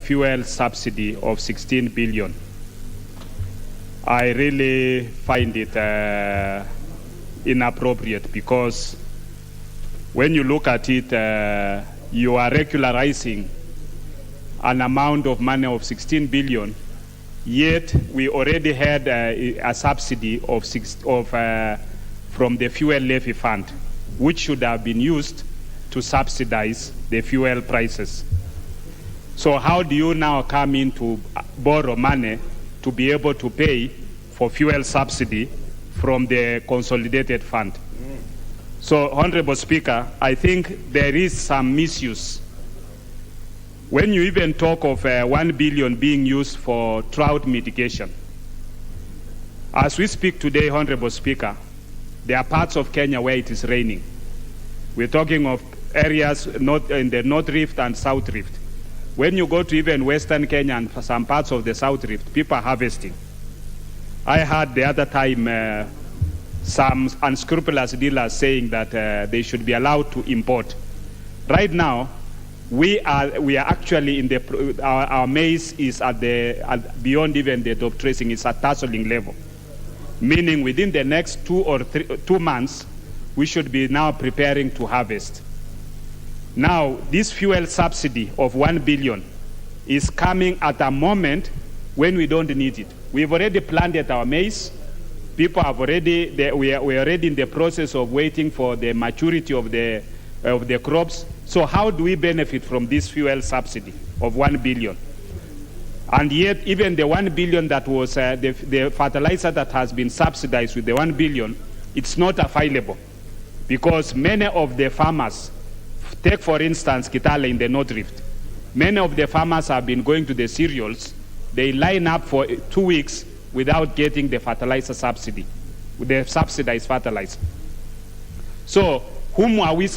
fuel subsidy of 16 billion. I really find it inappropriate, because when you look at it, you are regularizing an amount of money of 16 billion, yet we already had a subsidy of from the fuel levy fund, which should have been used to subsidize the fuel prices. So how do you now come in to borrow money to be able to pay for fuel subsidy from the consolidated fund? So, Honorable Speaker, I think there is some misuse. When you even talk of 1 billion being used for drought mitigation, as we speak today, Honorable Speaker, there are parts of Kenya where it is raining. We're talking of areas not in the North Rift and South Rift. When you go to even Western Kenya and some parts of the South Rift, people are harvesting. I heard the other time some unscrupulous dealers saying that they should be allowed to import. Right now, we are actually in the our maize is at beyond even the top tracing, is at tasseling level, meaning within the next 2 months we should be now preparing to harvest. Now, this fuel subsidy of 1 billion is coming at a moment when we don't need it. We've already planted our maize. People have already, we are already in the process of waiting for the maturity of the crops. So how do we benefit from this fuel subsidy of 1 billion? And yet, even the 1 billion that was the fertilizer that has been subsidized with the 1 billion, it's not available, because many of the farmers, take for instance Kitale in the North Rift, many of the farmers have been going to the cereals. They line up for 2 weeks without getting the fertilizer subsidy, the subsidized fertilizer. So whom are we